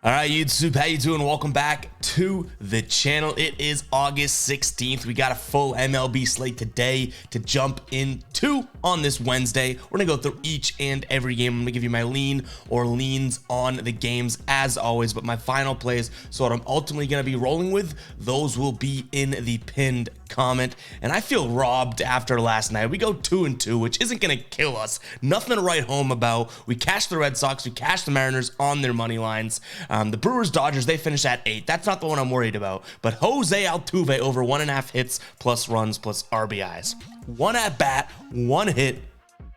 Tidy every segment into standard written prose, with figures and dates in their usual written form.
All right, YouTube, how you doing? Welcome back to the channel. It is August 16th. We got a full MLB slate today to jump into on this Wednesday. We're gonna go through each and every game. I'm gonna give you my lean or leans on the games as always, but my final plays, so what I'm ultimately gonna be rolling with, those will be in the pinned comment. And I feel robbed after last night. We go 2-2, which isn't gonna kill us. Nothing to write home about. We cashed the Red Sox, we cashed the Mariners on their money lines. The Brewers Dodgers, they finished at 8. That's not the one I'm worried about. But Jose Altuve over 1.5 hits plus runs plus RBIs. 1 at bat, 1 hit,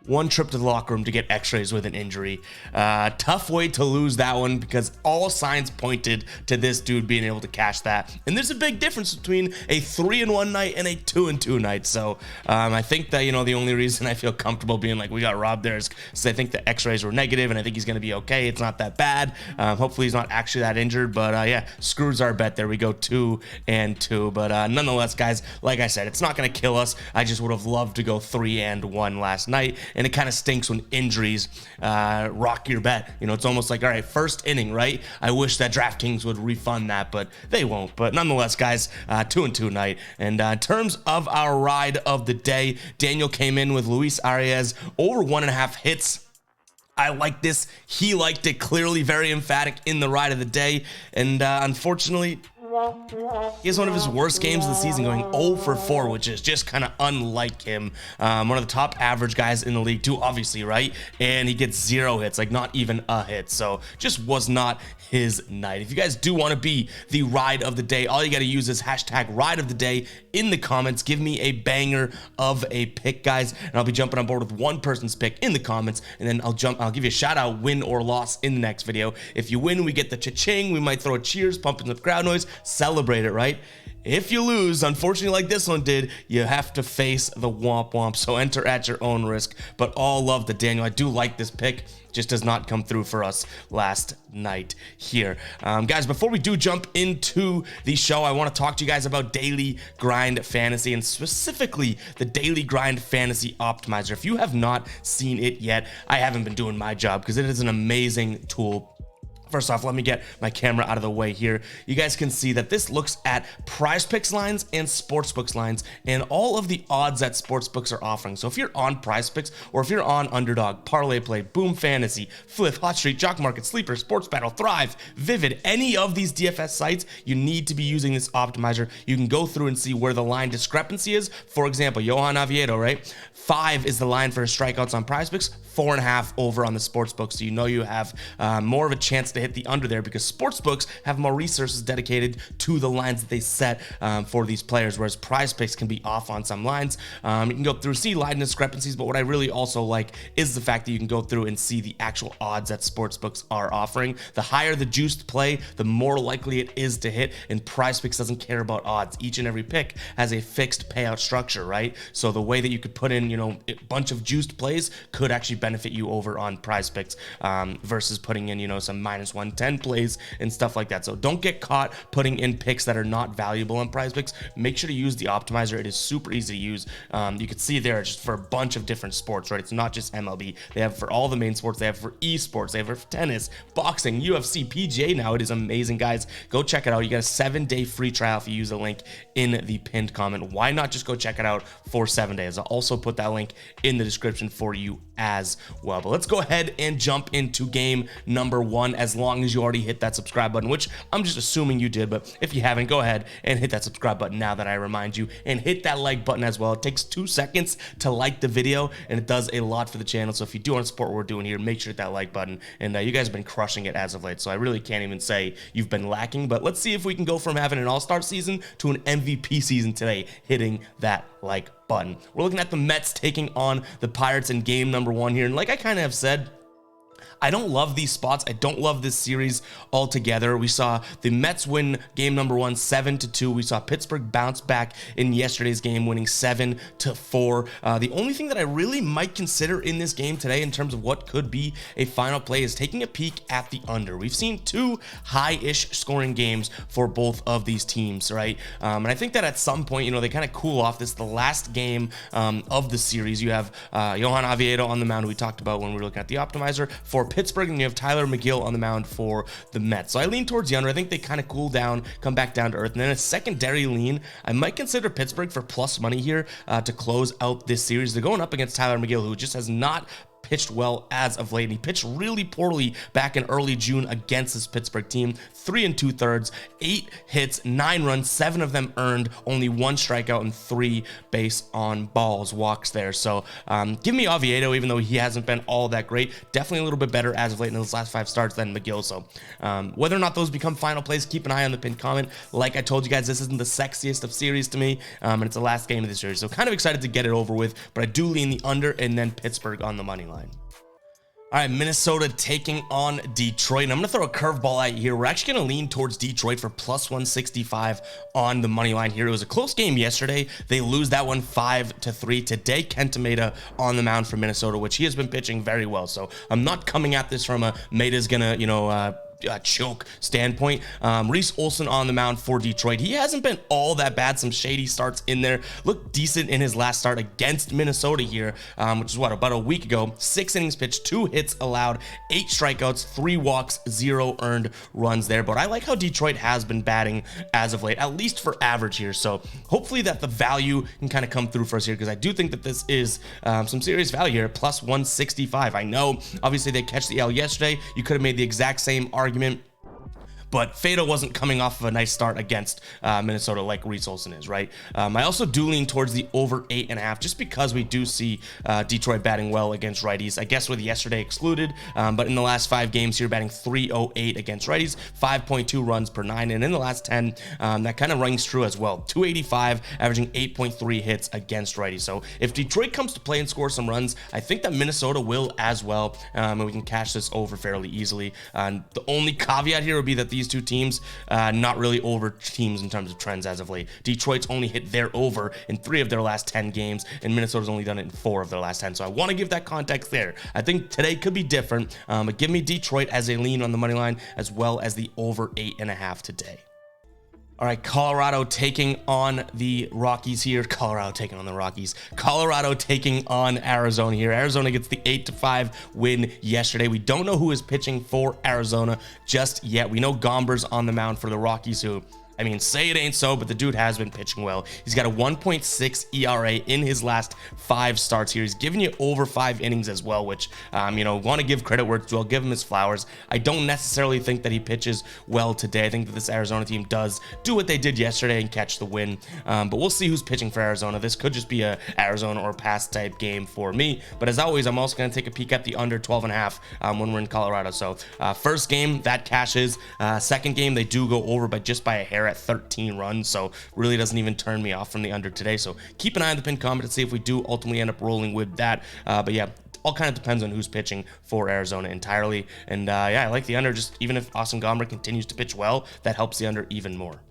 1 trip to the locker room to get x-rays with an injury. Tough way to lose that one because all signs pointed to this dude being able to cash that. And there's a big difference between a 3-1 night and a 2-2 night. So I think that, the only reason I feel comfortable being like we got robbed there is because I think the x-rays were negative and I think he's going to be okay. It's not that bad. Hopefully he's not actually that injured. But yeah, screws our bet there. We go 2-2. But nonetheless, guys, like I said, it's not going to kill us. I just would have loved to go 3-1 last night. And it kind of stinks when injuries rock your bet. It's almost like, all right, first inning, right? I wish that DraftKings would refund that, but they won't. But nonetheless, guys, 2-2 night. And in terms of our ride of the day, Daniel came in with Luis Arias over 1.5 hits. I like this. He liked it. Clearly very emphatic in the ride of the day. And unfortunately, he has one of his worst games of the season, going 0 for 4, which is just kind of unlike him. One of the top average guys in the league too, obviously, right? And he gets 0 hits, like not even a hit. So just was not his night. If you guys do want to be the ride of the day, all you got to use is hashtag ride of the day in the comments. Give me a banger of a pick, guys, and I'll be jumping on board with one person's pick in the comments, and then I'll give you a shout out, win or loss, in the next video. If you win, we get the cha-ching. We might throw a cheers, pumping the crowd noise, celebrate it, right? If you lose, unfortunately, like this one did, you have to face the womp womp. So enter at your own risk. But all love to Daniel. I do like this pick. Just does not come through for us last night here. Guys, before we do jump into the show, I want to talk to you guys about Daily Grind Fantasy, and specifically the Daily Grind Fantasy Optimizer. If you have not seen it yet, I haven't been doing my job because it is an amazing tool. First off, let me get my camera out of the way here. You guys can see that this looks at prize picks lines and sportsbooks lines and all of the odds that sportsbooks are offering. So if you're on prize picks, or if you're on Underdog, Parlay Play, Boom Fantasy, Flip, Hot Street, Jock Market, Sleeper, Sports Battle, Thrive, Vivid, any of these DFS sites, you need to be using this optimizer. You can go through and see where the line discrepancy is. For example, Johan Oviedo, right? 5 is the line for his strikeouts on prize picks, 4.5 over on the sportsbook. So you have more of a chance to hit the under there because sportsbooks have more resources dedicated to the lines that they set for these players, whereas prize picks can be off on some lines. You can go through, see line discrepancies, but what I really also like is the fact that you can go through and see the actual odds that sportsbooks are offering. The higher the juiced play, the more likely it is to hit, and prize picks doesn't care about odds. Each and every pick has a fixed payout structure, right? So the way that you could put in, a bunch of juiced plays could actually benefit you over on prize picks versus putting in, some -110 plays and stuff like that. So don't get caught putting in picks that are not valuable on prize picks. Make sure to use the optimizer. It is super easy to use. You can see there just for a bunch of different sports, right? It's not just MLB. They have for all the main sports. They have for esports. They have for tennis, boxing, UFC, PGA now. It is amazing, guys. Go check it out. You get a 7-day free trial if you use the link in the pinned comment. Why not just go check it out for 7 days? I'll also put that link in the description for you as well. But let's go ahead and jump into game number 1, as long as you already hit that subscribe button, which I'm just assuming you did. But if you haven't, go ahead and hit that subscribe button now that I remind you, and hit that like button as well. It takes 2 seconds to like the video, and it does a lot for the channel. So if you do want to support what we're doing here, make sure to hit that like button. And you guys have been crushing it as of late, so I really can't even say you've been lacking. But let's see if we can go from having an all-star season to an MVP season today, hitting that like button. We're looking at the Mets taking on the Pirates in game number 1 here, and like I kind of have said, I don't love these spots. I don't love this series altogether. We saw the Mets win game number 1, 7-2. We saw Pittsburgh bounce back in yesterday's game, winning 7-4. The only thing that I really might consider in this game today in terms of what could be a final play is taking a peek at the under. We've seen 2 high-ish scoring games for both of these teams, right? And I think that at some point, they kind of cool off. This is the last game of the series. You have Johan Oviedo on the mound, who we talked about when we were looking at the optimizer, for Pittsburgh, and you have Tyler McGill on the mound for the Mets. So I lean towards the under. I think they kind of cool down, come back down to earth. And then a secondary lean, I might consider Pittsburgh for plus money here to close out this series. They're going up against Tyler McGill, who just has not pitched well as of late. And he pitched really poorly back in early June against this Pittsburgh team. 3 2/3, 8 hits, 9 runs, 7 of them earned, only 1 strikeout and 3 base on balls, walks there. So give me Oviedo, even though he hasn't been all that great. Definitely a little bit better as of late in his last 5 starts than McGill. So whether or not those become final plays, keep an eye on the pinned comment. Like I told you guys, this isn't the sexiest of series to me, and it's the last game of the series. So kind of excited to get it over with, but I do lean the under and then Pittsburgh on the money line. All right, Minnesota taking on Detroit. And I'm going to throw a curveball at you here. We're actually going to lean towards Detroit for plus 165 on the money line here. It was a close game yesterday. They lose that one 5-3. Today, Kenta Maeda on the mound for Minnesota, which he has been pitching very well. So I'm not coming at this from a Maeda's going to, choke standpoint. Reese Olson on the mound for Detroit. He hasn't been all that bad. Some shady starts in there. Looked decent in his last start against Minnesota here, which is about a week ago. 6 innings pitched, 2 hits allowed, 8 strikeouts, 3 walks, 0 earned runs there. But I like how Detroit has been batting as of late, at least for average here. So hopefully that the value can kind of come through for us here, because I do think that this is some serious value here, plus 165. I know, obviously, they catch the L yesterday. You could have made the exact same argument, but Fado wasn't coming off of a nice start against Minnesota like Reese Olson is, right? I also do lean towards the over 8.5, just because we do see Detroit batting well against righties. I guess with yesterday excluded, but in the last 5 games here, batting 308 against righties, 5.2 runs per 9, and in the last 10, that kind of rings true as well. 285, averaging 8.3 hits against righties. So if Detroit comes to play and score some runs, I think that Minnesota will as well, and we can cash this over fairly easily. The only caveat here would be that these two teams not really over teams in terms of trends as of late. Detroit's only hit their over in 3 of their last 10 games, and Minnesota's only done it in 4 of their last 10. So I want to give that context there. I think today could be different, but give me Detroit as a lean on the money line, as well as the over 8.5 today. All right, Colorado taking on the Rockies here. Colorado taking on Arizona here. Arizona gets the 8-5 win yesterday. We don't know who is pitching for Arizona just yet. We know Gomber's on the mound for the Rockies, who, I mean, say it ain't so, but the dude has been pitching well. He's got a 1.6 ERA in his last 5 starts here. He's giving you over 5 innings as well, which, want to give credit where it's due. I'll give him his flowers. I don't necessarily think that he pitches well today. I think that this Arizona team does do what they did yesterday and catch the win. But we'll see who's pitching for Arizona. This could just be a Arizona or pass type game for me. But as always, I'm also going to take a peek at the under 12.5 when we're in Colorado. So first game, that cashes. Second game, they do go over by a hair at 13 runs, so really doesn't even turn me off from the under today. So keep an eye on the pinned comment to see if we do ultimately end up rolling with that. But yeah, all kind of depends on who's pitching for Arizona entirely. And I like the under. Just even if Austin Gomber continues to pitch well, that helps the under even more.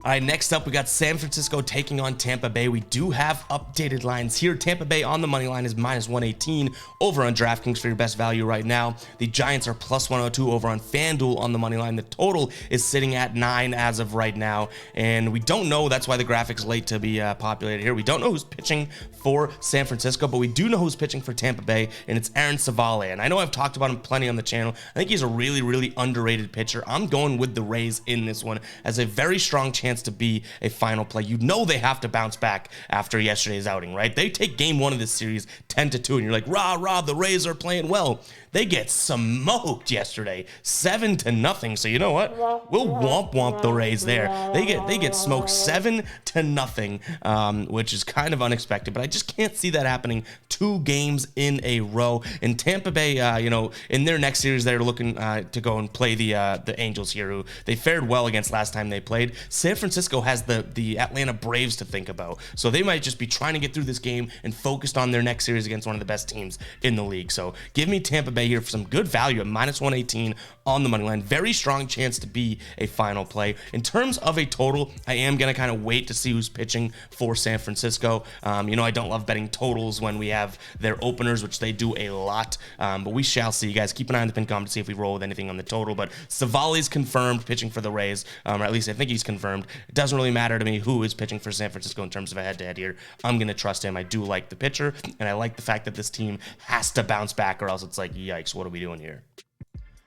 All right, next up, we got San Francisco taking on Tampa Bay. We do have updated lines here. Tampa Bay on the money line is minus 118 over on DraftKings for your best value right now. The Giants are plus 102 over on FanDuel on the money line. The total is sitting at 9 as of right now, and we don't know. That's why the graphic's late to be populated here. We don't know who's pitching for San Francisco, but we do know who's pitching for Tampa Bay, and it's Aaron Savale. And I know I've talked about him plenty on the channel. I think he's a really, really underrated pitcher. I'm going with the Rays in this one as a very strong chance to be a final play. You know they have to bounce back after yesterday's outing, right? They take game 1 of this series 10-2, and you're like, rah, the Rays are playing well. They get smoked yesterday, 7-0. So you know what? We'll womp the Rays there. They get smoked 7-0, which is kind of unexpected, but I just can't see that happening 2 games in a row. And Tampa Bay, in their next series, they're looking to go and play the Angels here, who they fared well against last time they played. San Francisco has the Atlanta Braves to think about, so they might just be trying to get through this game and focused on their next series against one of the best teams in the league. So give me Tampa Bay here for some good value at minus 118 on the money line. Very strong chance to be a final play. In terms of a total, I am going to kind of wait to see who's pitching for San Francisco. I don't love betting totals when we have their openers, which they do a lot, but we shall see. You guys keep an eye on the pin comment to see if we roll with anything on the total. But Savali's confirmed pitching for the Rays, or at least I think he's confirmed. it doesn't really matter to me who is pitching for San Francisco in terms of a head-to-head here. I'm going to trust him. I do like the pitcher, and I like the fact that this team has to bounce back, or else it's like, yikes, what are we doing here?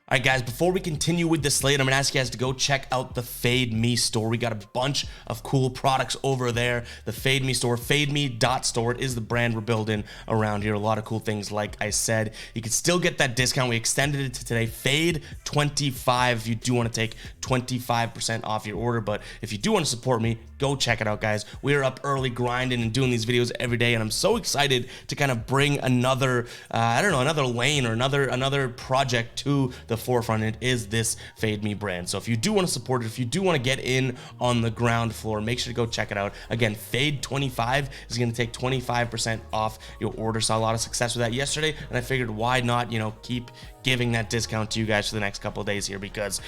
All right, guys, before we continue with the slate, I'm going to ask you guys to go check out the Fade Me store. We got a bunch of cool products over there. The Fade Me store, fademe.store. It is the brand we're building around here. A lot of cool things, like I said. You can still get that discount. We extended it to today, Fade 25, if you do want to take 25% off your order. But if you do want to support me, go check it out, guys. We are up early grinding and doing these videos every day, and I'm so excited to kind of bring another, another lane or another project to the forefront. It is this Fade Me brand. So if you do want to support it, if you do want to get in on the ground floor, make sure to go check it out. Again, Fade 25 is going to take 25% off your order. Saw a lot of success with that yesterday, and I figured why not, keep giving that discount to you guys for the next couple of days here, because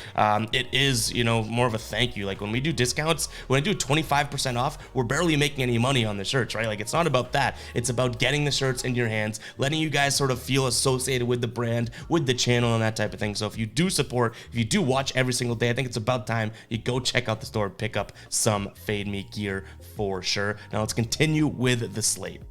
it is, more of a thank you. Like when we do discounts, when I do 25% off, we're barely making any money on the shirts, right? Like it's not about that. It's about getting the shirts in your hands, letting you guys sort of feel associated with the brand, with the channel, and that type of thing. So if you do support, if you do watch every single day, I think it's about time you go check out the store, pick up some Fade Me gear for sure. Now let's continue with the slate.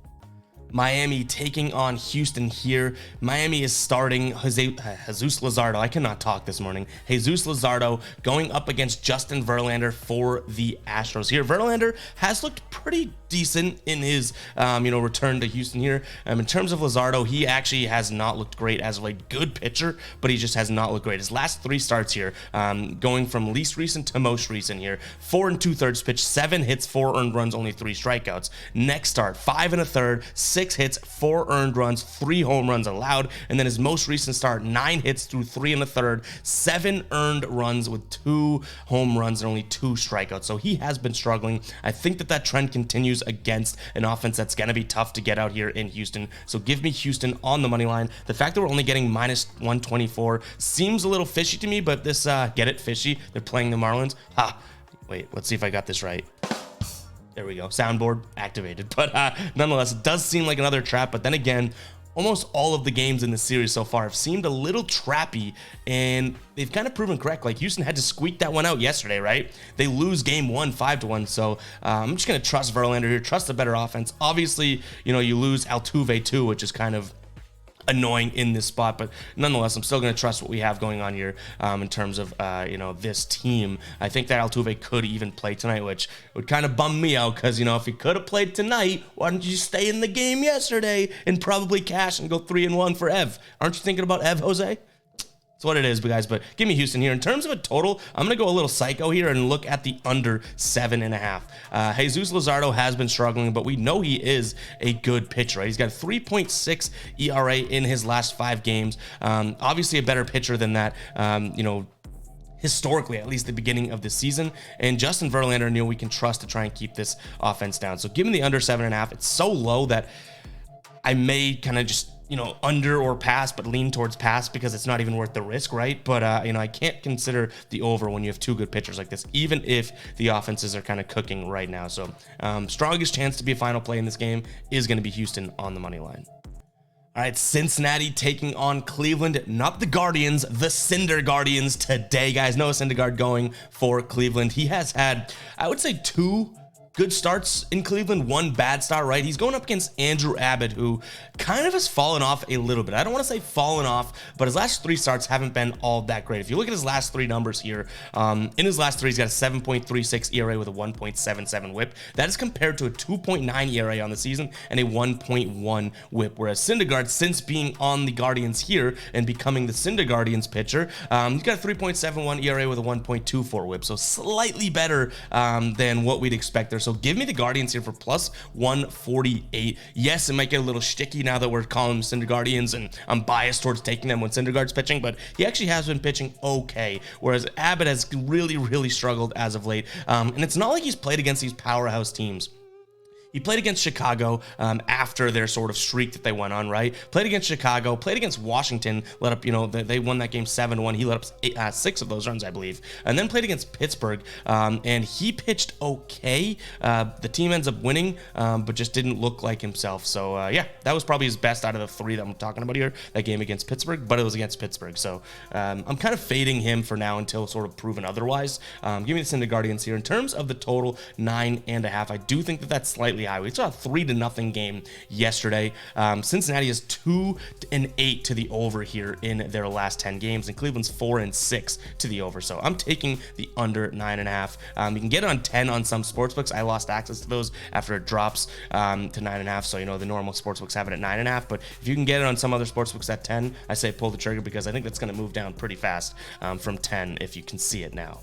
Miami taking on Houston here. Miami is starting Jesus Luzardo. I cannot talk this morning. Jesus Luzardo going up against Justin Verlander for the Astros here. Verlander has looked pretty decent in his, return to Houston here. In terms of Luzardo, he actually has not looked great as a good pitcher, but he just has not looked great. His last 3 starts here, going from least recent to most recent here, 4 2/3 pitch, 7 hits, 4 earned runs, only 3 strikeouts. Next start, 5 1/3, 6 hits, 4 earned runs, 3 home runs allowed. And then his most recent start, 9 hits through 3 1/3, 7 earned runs with 2 home runs and only 2 strikeouts. So he has been struggling. I think that trend continues against an offense that's going to be tough to get out here in Houston. So give me Houston on the money line. The fact that we're only getting -124 seems a little fishy to me, but this, get it, fishy? They're playing the Marlins. Wait, let's see if I got this right. There we go. Soundboard activated. But nonetheless, it does seem like another trap. But then again, almost all of the games in the series so far have seemed a little trappy, and they've kind of proven correct. Like Houston had to squeak that one out yesterday, right? They lose game 1, 5-1. So I'm just going to trust Verlander here, trust the better offense. Obviously, you lose Altuve too, which is kind of annoying in this spot, but nonetheless, I'm still going to trust what we have going on here in terms of, this team. I think that Altuve could even play tonight, which would kind of bum me out because, if he could have played tonight, why didn't you stay in the game yesterday and probably cash and go 3-1 for Ev? Aren't you thinking about Ev, Jose? That's what it is, guys, but give me Houston here. In terms of a total, I'm going to go a little psycho here and look at the under 7.5. Jesus Luzardo has been struggling, but we know he is a good pitcher, right? He's got a 3.6 ERA in his last 5 games. Obviously a better pitcher than that, historically, at least the beginning of the season. And Justin Verlander, we can trust to try and keep this offense down. So give me the under 7.5. It's so low that I may kind of just under or pass, but lean towards pass because it's not even worth the risk, right? But, I can't consider the over when you have 2 good pitchers like this, even if the offenses are kind of cooking right now. So strongest chance to be a final play in this game is going to be Houston on the money line. All right, Cincinnati taking on Cleveland, not the Guardians, the Cinder Guardians today, guys. Noah Syndergaard going for Cleveland. He has had, I would say, 2 good starts in Cleveland, 1 bad start, right? He's going up against Andrew Abbott, who kind of has fallen off a little bit. I don't want to say fallen off, but his last 3 starts haven't been all that great. If you look at his last 3 numbers here, in his last 3, he's got a 7.36 ERA with a 1.77 whip. That is compared to a 2.9 ERA on the season and a 1.1 whip, whereas Syndergaard, since being on the Guardians here and becoming the Cinder Guardians pitcher, he's got a 3.71 ERA with a 1.24 whip, so slightly better than what we'd expect there. So give me the Guardians here for plus 148. Yes, it might get a little sticky now that we're calling them Cinder Guardians, and I'm biased towards taking them when Syndergaard's pitching, but he actually has been pitching okay, whereas Abbott has really, really struggled as of late. And it's not like he's played against these powerhouse teams. He played against Chicago after their sort of streak that they went on, right? Played against Chicago, played against Washington, let up, they won that game 7-1. He let up 6 of those runs, I believe. And then played against Pittsburgh, and he pitched okay. The team ends up winning, but just didn't look like himself. So, yeah, that was probably his best out of the 3 that I'm talking about here, that game against Pittsburgh, but it was against Pittsburgh. So, I'm kind of fading him for now until sort of proven otherwise. Give me the Cincinnati Guardians here. In terms of the total, 9.5, I do think that that's slightly high. We saw a 3-0 game yesterday. Cincinnati is 2-8 to the over here in their last 10 games, and Cleveland's 4-6 to the over. So I'm taking the under 9.5. You can get it on 10 on some sportsbooks. I lost access to those after it drops to 9.5. So the normal sportsbooks have it at 9.5. But if you can get it on some other sportsbooks at 10, I say pull the trigger, because I think that's going to move down pretty fast from 10 if you can see it now.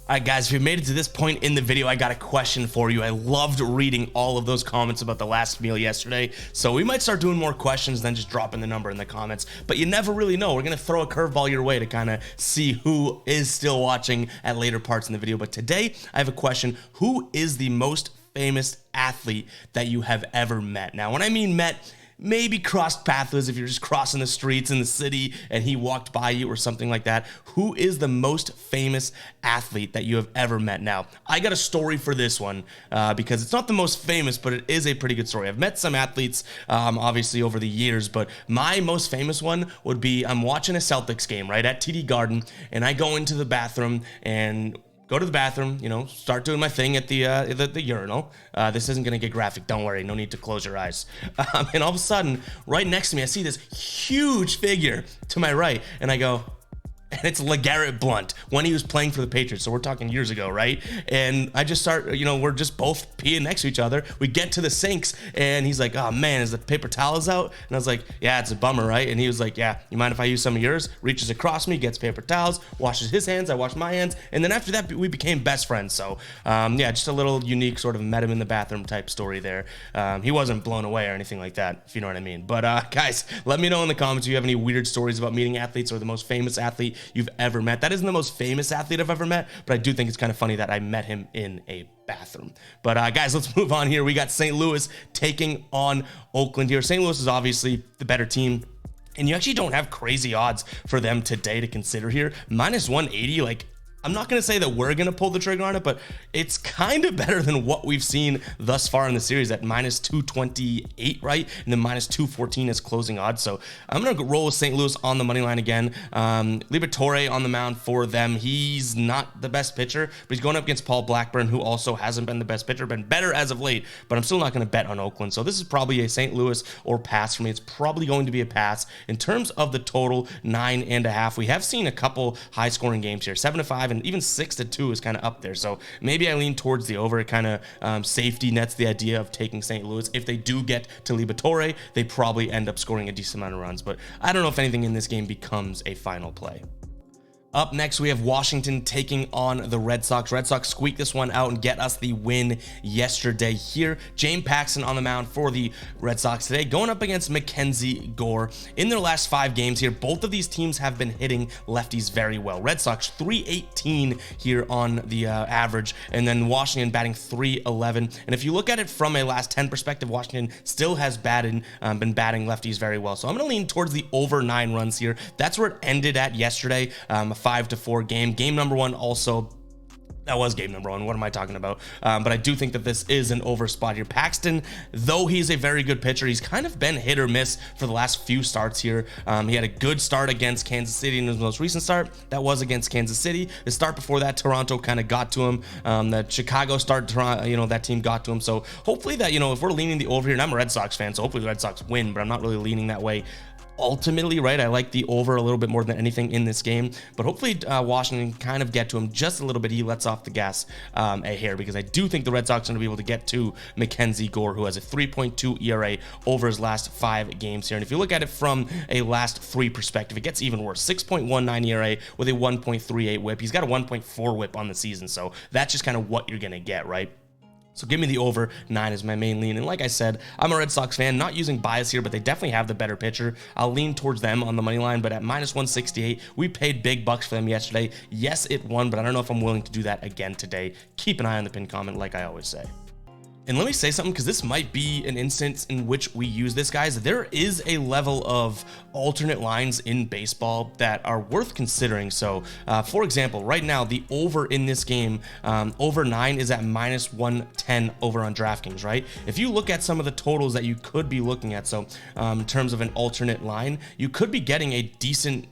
All right, guys, if you made it to this point in the video, I got a question for you. I loved reading all of those comments about the last meal yesterday, so we might start doing more questions than just dropping the number in the comments, but you never really know. We're going to throw a curveball your way to kind of see who is still watching at later parts in the video. But today, I have a question. Who is the most famous athlete that you have ever met? Now, when I mean met, maybe crossed paths with, if you're just crossing the streets in the city and he walked by you or something like that. Who is the most famous athlete that you have ever met? Now, I got a story for this one because it's not the most famous, but it is a pretty good story. I've met some athletes, obviously, over the years, but my most famous one would be I'm watching a Celtics game, right, at TD Garden, and I go into the bathroom and go to the bathroom, start doing my thing at the urinal. This isn't going to get graphic. Don't worry. No need to close your eyes. And all of a sudden, right next to me, I see this huge figure to my right. And I go, and it's LeGarrette Blount when he was playing for the Patriots. So we're talking years ago, right? And I just start, we're just both peeing next to each other. We get to the sinks and he's like, oh man, is the paper towels out? And I was like, yeah, it's a bummer, right? And he was like, yeah, you mind if I use some of yours? Reaches across me, gets paper towels, washes his hands, I wash my hands. And then after that, we became best friends. So yeah, just a little unique sort of met him in the bathroom type story there. He wasn't blown away or anything like that, if you know what I mean. But guys, let me know in the comments if you have any weird stories about meeting athletes or the most famous athlete you've ever met. That isn't the most famous athlete I've ever met, but I do think it's kind of funny that I met him in a bathroom. But guys, let's move on here. We got St. Louis taking on Oakland here. St. Louis is obviously the better team, and you actually don't have crazy odds for them today to consider here. Minus 180, like, I'm not going to say that we're going to pull the trigger on it, but it's kind of better than what we've seen thus far in the series at minus 228, right? And then minus 214 is closing odds. So I'm going to roll with St. Louis on the money line again. Liberatore on the mound for them. He's not the best pitcher, but he's going up against Paul Blackburn, who also hasn't been the best pitcher, been better as of late, but I'm still not going to bet on Oakland. So this is probably a St. Louis or pass for me. It's probably going to be a pass. In terms of the total, 9.5. We have seen a couple high scoring games here, 7-5, and even 6-2 is kind of up there. So maybe I lean towards the over. It kind of safety nets the idea of taking St. Louis. If they do get to Liberatore, they probably end up scoring a decent amount of runs, but I don't know if anything in this game becomes a final play. Up next, we have Washington taking on the Red Sox. Red Sox squeak this one out and get us the win yesterday here. James Paxton on the mound for the Red Sox today, going up against Mackenzie Gore. In their last 5 games here, both of these teams have been hitting lefties very well. Red Sox 318 here on the average, and then Washington batting 311. And if you look at it from a last 10 perspective, Washington still has been batting lefties very well. So I'm going to lean towards the over 9 runs here. That's where it ended at yesterday. A 5-4 game. Game number 1 also. That was game number 1. What am I talking about? But I do think that this is an over spot here. Paxton, though he's a very good pitcher, he's kind of been hit or miss for the last few starts here. He had a good start against Kansas City in his most recent start. That was against Kansas City. The start before that, Toronto kind of got to him. The Chicago start, Toronto, that team got to him. So hopefully that, if we're leaning the over here, and I'm a Red Sox fan, so hopefully the Red Sox win, but I'm not really leaning that way. Ultimately, right, I like the over a little bit more than anything in this game, but hopefully Washington kind of get to him just a little bit. He lets off the gas a hair, because I do think the Red Sox are going to be able to get to Mackenzie Gore, who has a 3.2 ERA over his last 5 games here. And if you look at it from a last 3 perspective, it gets even worse. 6.19 ERA with a 1.38 whip. He's got a 1.4 whip on the season, so that's just kind of what you're going to get, right? So give me the over 9 as my main lean. And like I said, I'm a Red Sox fan, not using bias here, but they definitely have the better pitcher. I'll lean towards them on the money line, but at minus 168, we paid big bucks for them yesterday. Yes, it won, but I don't know if I'm willing to do that again today. Keep an eye on the pinned comment, like I always say. And let me say something, because this might be an instance in which we use this, guys. There is a level of alternate lines in baseball that are worth considering. So for example, right now the over in this game, over 9 is at -110 over on DraftKings, right? If you look at some of the totals that you could be looking at, so in terms of an alternate line, you could be getting a decent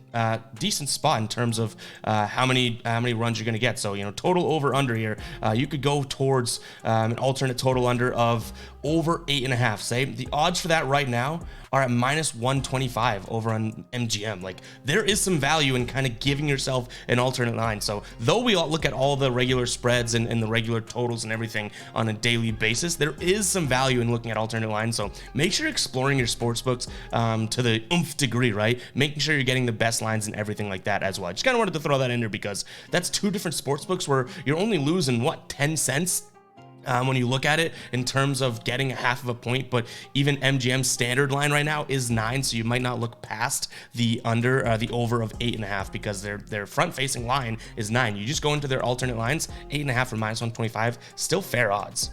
spot in terms of how many runs you're going to get. So, you know, total over under here, you could go towards an alternate total under of over 8.5. Say the odds for that right now are at -125 over on MGM. Like, there is some value in kind of giving yourself an alternate line. So though we all look at all the regular spreads and the regular totals and everything on a daily basis, there is some value in looking at alternate lines. So make sure you're exploring your sports books to the oomph degree, right? Making sure you're getting the best lines and everything like that as well. I just kind of wanted to throw that in there because that's two different sports books where you're only losing, what, 10 cents? When you look at it in terms of getting a half of a point, but even MGM's standard line right now is 9, so you might not look past the over of 8.5 because their front facing line is 9. You just go into their alternate lines, 8.5 for -125, still fair odds.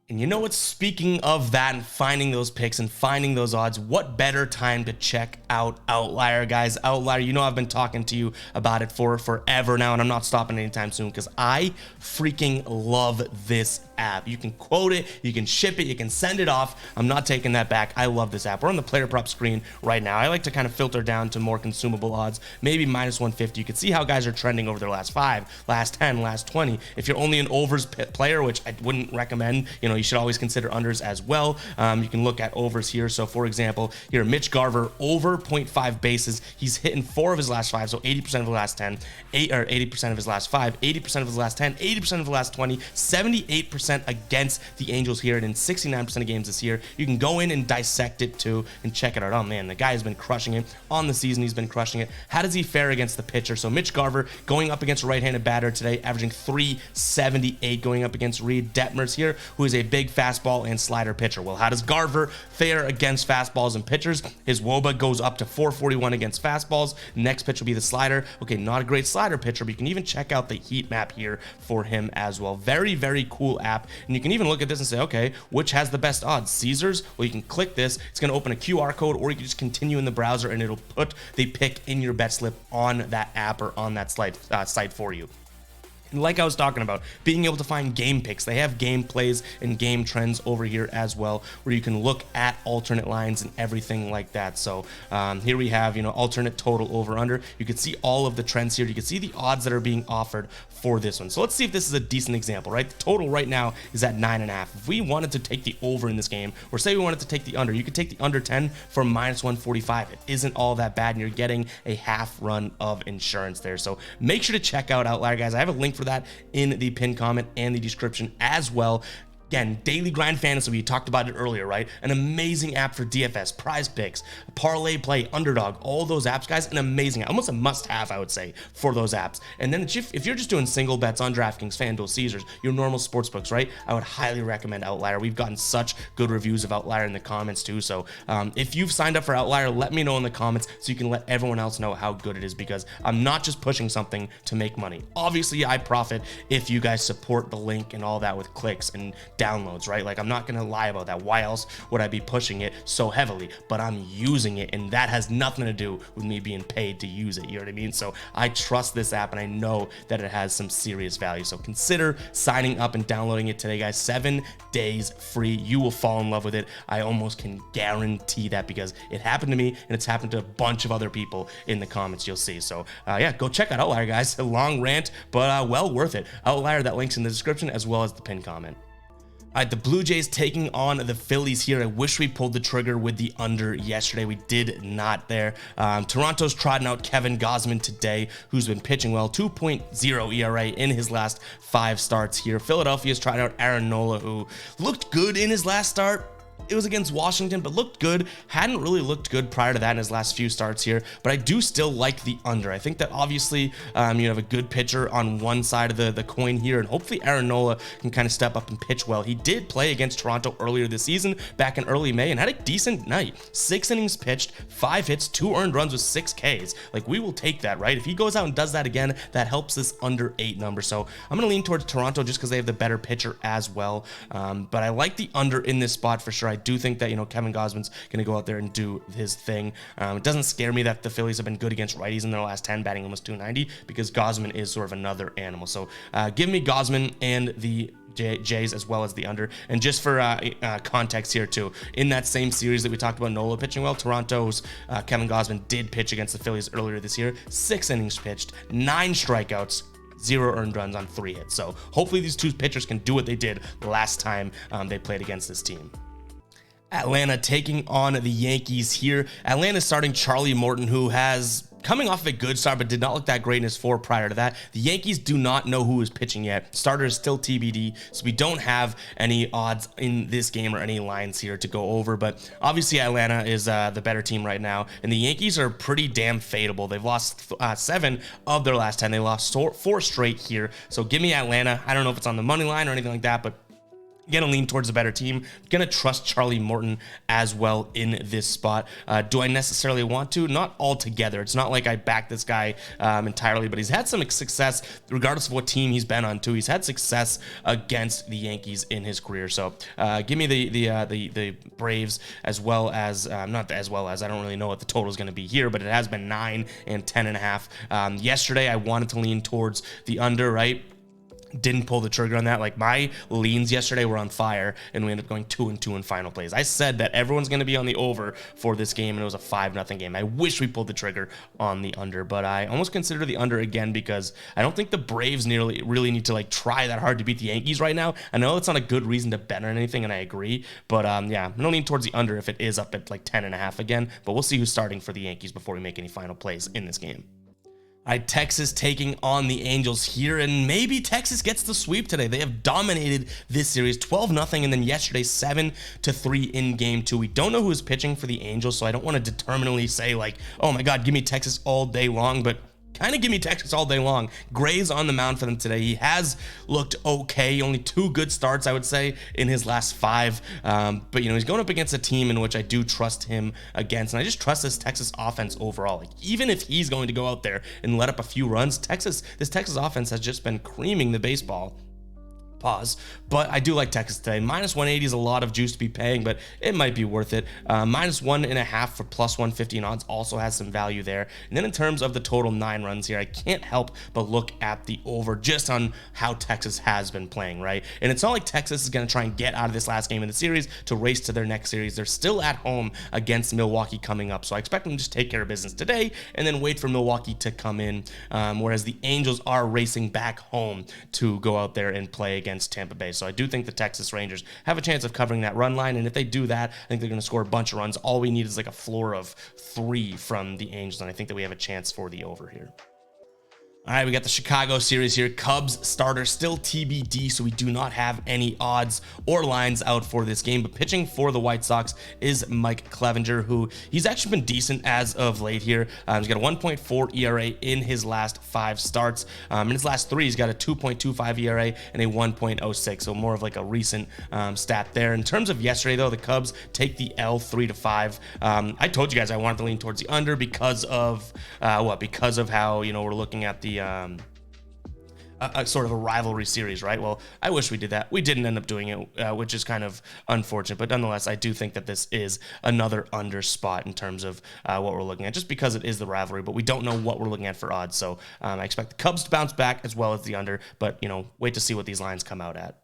And you know what, speaking of that and finding those picks and finding those odds, what better time to check out Outlier, guys? Outlier, you know I've been talking to you about it for forever now, and I'm not stopping anytime soon because I freaking love this app. You can quote it, you can ship it, you can send it off. I'm not taking that back. I love this app. We're on the player prop screen right now. I like to kind of filter down to more consumable odds, maybe -150. You can see how guys are trending over their last 5, last 10, last 20. If you're only an overs player, which I wouldn't recommend, you know, you should always consider unders as well. You can look at overs here. So for example, here, Mitch Garver over 0.5 bases. He's hitting 4 of his last 5, so 80% of the last 10, 80% of his last 5, 80% of his last 10, 80% of the last 20, 78% against the Angels here, and in 69% of games this year. You can go in and dissect it too and check it out. Oh man, the guy has been crushing it on the season. He's been crushing it. How does he fare against the pitcher? So Mitch Garver going up against a right-handed batter today, averaging 378, going up against Reed Detmers here, who is a big fastball and slider pitcher. Well, how does Garver fare against fastballs and pitchers? His WOBA goes up to 441 against fastballs. Next pitch will be the slider. Okay, not a great slider pitcher, but you can even check out the heat map here for him as well. Very, very cool app. And you can even look at this and say, okay, which has the best odds? Caesars? Well, you can click this. It's going to open a QR code, or you can just continue in the browser and it'll put the pick in your bet slip on that app or on that site for you. And like I was talking about, being able to find game picks. They have game plays and game trends over here as well, where you can look at alternate lines and everything like that. So here we have, you know, alternate total over under. You can see all of the trends here. You can see the odds that are being offered for this one. So let's see if this is a decent example, right? The total right now is at 9.5. If we wanted to take the over in this game, or say we wanted to take the under, you could take the under 10 for -145. It isn't all that bad, and you're getting a half run of insurance there. So make sure to check out Outlier, guys. I have a link for that in the pinned comment and the description as well. Again, Daily Grind Fantasy, we talked about it earlier, right? An amazing app for DFS, Prize Picks, Parlay Play, Underdog, all those apps, guys, an amazing, almost a must-have, I would say, for those apps. And then if you're just doing single bets on DraftKings, FanDuel, Caesars, your normal sports books, right? I would highly recommend Outlier. We've gotten such good reviews of Outlier in the comments too. So if you've signed up for Outlier, let me know in the comments so you can let everyone else know how good it is, because I'm not just pushing something to make money. Obviously, I profit if you guys support the link and all that with clicks and downloads, right? Like, I'm not gonna lie about that. Why else would I be pushing it so heavily? But I'm using it, and that has nothing to do with me being paid to use it. You know what I mean? So I trust this app, and I know that it has some serious value. So consider signing up and downloading it today, guys. 7 days free. You will fall in love with it. I almost can guarantee that, because it happened to me, and it's happened to a bunch of other people in the comments. You'll see. So yeah, go check out Outlier, guys. A long rant, but well worth it. Outlier, that link's in the description as well as the pinned comment. All right, the Blue Jays taking on the Phillies here. I wish we pulled the trigger with the under yesterday. We did not there. Toronto's trotting out Kevin Gausman today, who's been pitching well, 2.0 ERA in his last 5 starts here. Philadelphia's trotting out Aaron Nola, who looked good in his last start. It was against Washington, but looked good. Hadn't really looked good prior to that in his last few starts here, but I do still like the under. I think that obviously you have a good pitcher on one side of the coin here, and hopefully Aaron Nola can kind of step up and pitch well. He did play against Toronto earlier this season, back in early May, and had a decent night. 6 innings pitched, 5 hits, 2 earned runs with 6 Ks. Like, we will take that, right? If he goes out and does that again, that helps this under 8 number. So I'm going to lean towards Toronto just because they have the better pitcher as well. But I like the under in this spot for sure. I do think that, Kevin Gausman's going to go out there and do his thing. It doesn't scare me that the Phillies have been good against righties in their last 10, batting almost 290, because Gausman is sort of another animal. So give me Gausman and the Jays as well as the under. And just for context here too, in that same series that we talked about Nola pitching well, Toronto's Kevin Gausman did pitch against the Phillies earlier this year. 6 innings pitched, 9 strikeouts, 0 earned runs on 3 hits. So hopefully these two pitchers can do what they did last time they played against this team. Atlanta taking on the Yankees here. Atlanta starting Charlie Morton, who has coming off of a good start, but did not look that great in his 4 prior to that. The Yankees do not know who is pitching yet. Starter is still TBD, so we don't have any odds in this game or any lines here to go over, but obviously Atlanta is the better team right now, and the Yankees are pretty damn fadeable. They've lost 7 of their last 10. They lost 4 straight here, so give me Atlanta. I don't know if it's on the money line or anything like that, but gonna lean towards a better team. Gonna trust Charlie Morton as well in this spot. Do I necessarily want to? Not altogether. It's not like I back this guy entirely, but he's had some success regardless of what team he's been on too. He's had success against the Yankees in his career. So give me the Braves as well as not as well as, I don't really know what the total is going to be here, but it has been 9 and 10.5. Yesterday I wanted to lean towards the under, right? Didn't pull the trigger on that. Like, my leans yesterday were on fire, and we ended up going 2-2 in final plays. I said that everyone's going to be on the over for this game, and it was a 5-0 game. I wish we pulled the trigger on the under, but I almost consider the under again because I don't think the Braves really need to try that hard to beat the Yankees right now. I know it's not a good reason to bet on anything, and I agree, but yeah, I'm going to lean towards the under if it is up at 10.5 again, but we'll see who's starting for the Yankees before we make any final plays in this game. All right, Texas taking on the Angels here, and maybe Texas gets the sweep today. They have dominated this series 12-0, and then yesterday 7-3 in game 2. We don't know who is pitching for the Angels, so I don't want to determinately say oh my God, give me Texas all day long, but kind of give me Texas all day long. Gray's on the mound for them today. He has looked okay. Only 2 good starts, I would say, in his last 5. But, he's going up against a team in which I do trust him against. And I just trust this Texas offense overall. Even if he's going to go out there and let up a few runs, this Texas offense has just been creaming the baseball. Pause. But I do like Texas today. -180 is a lot of juice to be paying, but it might be worth it. -1.5 for +150 in odds also has some value there. And then in terms of the total 9 runs here, I can't help but look at the over just on how Texas has been playing, right? And it's not like Texas is going to try and get out of this last game in the series to race to their next series. They're still at home against Milwaukee coming up, so I expect them to just take care of business today and then wait for Milwaukee to come in, whereas the Angels are racing back home to go out there and play against Tampa Bay. So I do think the Texas Rangers have a chance of covering that run line, and if they do that, I think they're going to score a bunch of runs. All we need is a floor of 3 from the Angels, and I think that we have a chance for the over here. All right, we got the Chicago series here. Cubs starter still TBD, so we do not have any odds or lines out for this game. But pitching for the White Sox is Mike Clevinger, who he's actually been decent as of late here. He's got a 1.4 ERA in his last 5 starts. In his last 3, he's got a 2.25 ERA and a 1.06, so more of a recent stat there. In terms of yesterday, though, the Cubs take the L 3-5. I told you guys I wanted to lean towards the under because of Because of how we're looking at the sort of a rivalry series, right? Well, I wish we did that. We didn't end up doing it, which is kind of unfortunate, but nonetheless, I do think that this is another under spot in terms of what we're looking at, just because it is the rivalry, but we don't know what we're looking at for odds, so I expect the Cubs to bounce back as well as the under, but wait to see what these lines come out at.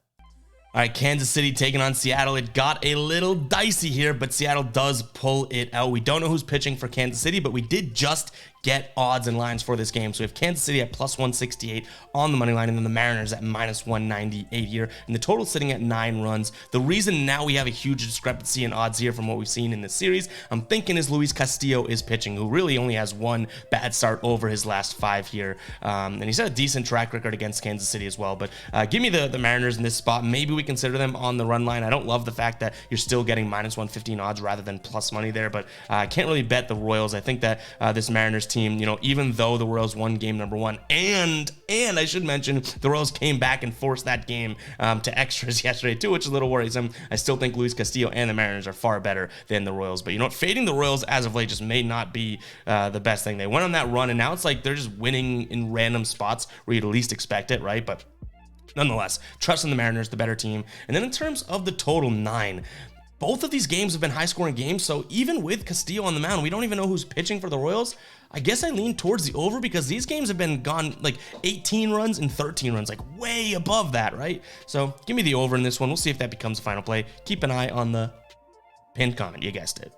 All right, Kansas City taking on Seattle. It got a little dicey here, but Seattle does pull it out. We don't know who's pitching for Kansas City, but we did just get odds and lines for this game. So we have Kansas City at plus 168 on the money line, and then the Mariners at minus 198 here, and the total sitting at 9 runs. The reason now we have a huge discrepancy in odds here from what we've seen in this series, I'm thinking, is Luis Castillo is pitching, who really only has one bad start over his last 5 here, and he's had a decent track record against Kansas City as well. But give me the Mariners in this spot. Maybe we consider them on the run line. I don't love the fact that you're still getting minus 115 odds rather than plus money there, but I can't really bet the Royals. I think that this Mariners team, even though the Royals won game number 1, and I should mention the Royals came back and forced that game to extras yesterday too, which is a little worrisome. I still think Luis Castillo and the Mariners are far better than the Royals, but fading the Royals as of late just may not be the best thing. They went on that run, and now it's like they're just winning in random spots where you'd least expect it, right? But nonetheless, trusting the Mariners, the better team. And then in terms of the total 9, both of these games have been high-scoring games, so even with Castillo on the mound, we don't even know who's pitching for the Royals. I guess I lean towards the over because these games have been gone like 18 runs and 13 runs, like way above that, right? So give me the over in this one. We'll see if that becomes a final play. Keep an eye on the pinned comment. You guessed it.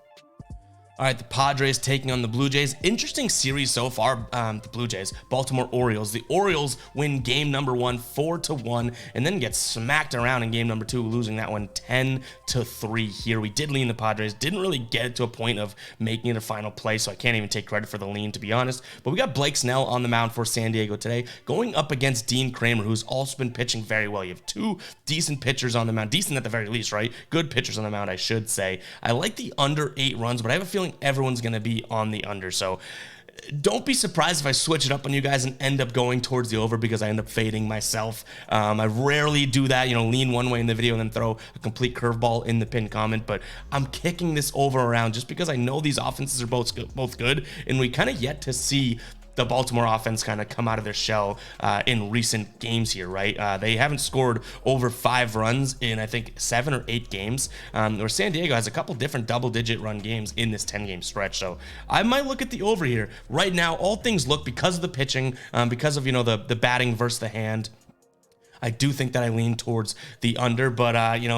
All right, the Padres taking on the Blue Jays. Interesting series so far. The Blue Jays, Baltimore Orioles. The Orioles win game number 1, 4-1, and then get smacked around in game number 2, losing that one 10-3 here. We did lean the Padres. Didn't really get it to a point of making it a final play, so I can't even take credit for the lean, to be honest. But we got Blake Snell on the mound for San Diego today, going up against Dean Kramer, who's also been pitching very well. You have 2 decent pitchers on the mound. Decent at the very least, right? Good pitchers on the mound, I should say. I like the under 8 runs, but I have a feeling everyone's going to be on the under. So don't be surprised if I switch it up on you guys and end up going towards the over because I end up fading myself. I rarely do that, lean one way in the video and then throw a complete curveball in the pinned comment, but I'm kicking this over around just because I know these offenses are both good, and we kind of yet to see the Baltimore offense kind of come out of their shell in recent games here, right? They haven't scored over 5 runs in, I think, 7 or 8 games, where San Diego has a couple different double-digit run games in this 10-game stretch. So I might look at the over here. Right now, all things look, because of the pitching, because of, the batting versus the hand, I do think that I lean towards the under, but,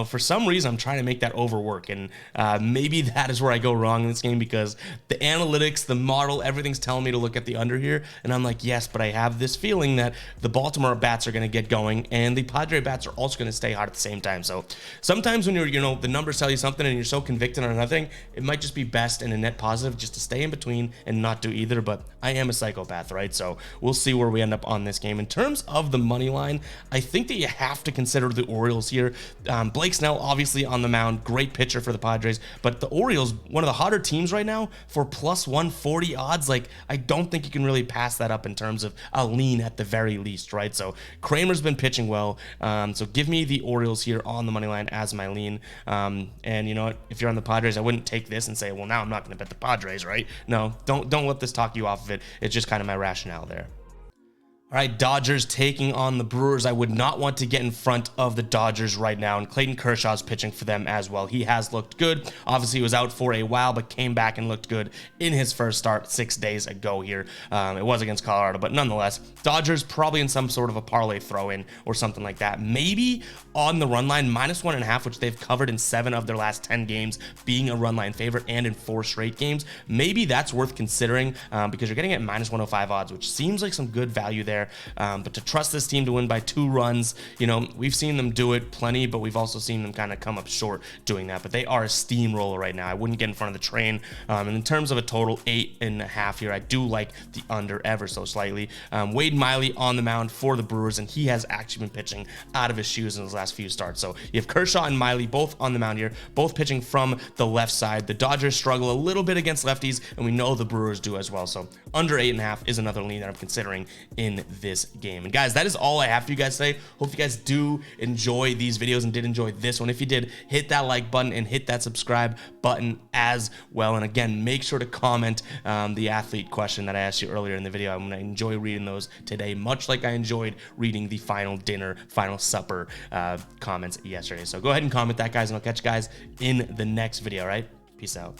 for some reason, I'm trying to make that over work, and maybe that is where I go wrong in this game because the analytics, the model, everything's telling me to look at the under here, and I'm like, yes, but I have this feeling that the Baltimore bats are going to get going, and the Padre bats are also going to stay hot at the same time. So sometimes when the numbers tell you something and you're so convicted on another thing, it might just be best and a net positive just to stay in between and not do either, but I am a psychopath, right? So we'll see where we end up on this game. In terms of the money line, I think that you have to consider the Orioles here. Blake Snell, obviously on the mound, great pitcher for the Padres, but the Orioles, one of the hotter teams right now, for plus 140 odds. Like, I don't think you can really pass that up in terms of a lean at the very least, right? So Kramer's been pitching well, so give me the Orioles here on the money line as my lean. And you know what? If you're on the Padres, I wouldn't take this and say, well, now I'm not going to bet the Padres, right? No, don't let this talk you off of it. It's just kind of my rationale there. All right, Dodgers taking on the Brewers. I would not want to get in front of the Dodgers right now, and Clayton Kershaw's pitching for them as well. He has looked good. Obviously, he was out for a while, but came back and looked good in his first start 6 days ago here. It was against Colorado, but nonetheless, Dodgers probably in some sort of a parlay throw-in or something like that. Maybe on the run line, -1.5, which they've covered in 7 of their last 10 games, being a run line favorite, and in 4 straight games. Maybe that's worth considering because you're getting it at -105 odds, which seems like some good value there. But to trust this team to win by 2 runs, we've seen them do it plenty, but we've also seen them kind of come up short doing that. But they are a steamroller right now. I wouldn't get in front of the train. And in terms of a total 8.5 here, I do like the under ever so slightly. Wade Miley on the mound for the Brewers, and he has actually been pitching out of his shoes in his last few starts. So you have Kershaw and Miley both on the mound here, both pitching from the left side. The Dodgers struggle a little bit against lefties, and we know the Brewers do as well. So under 8.5 is another lean that I'm considering in this game. And guys, that is all I have for you guys today. Hope you guys do enjoy these videos and did enjoy this one. If you did, hit that like button and hit that subscribe button as well. And again, make sure to comment the athlete question that I asked you earlier in the video. I'm going to enjoy reading those today, much like I enjoyed reading the final dinner, final supper comments yesterday. So go ahead and comment that, guys, and I'll catch you guys in the next video, all right? Peace out.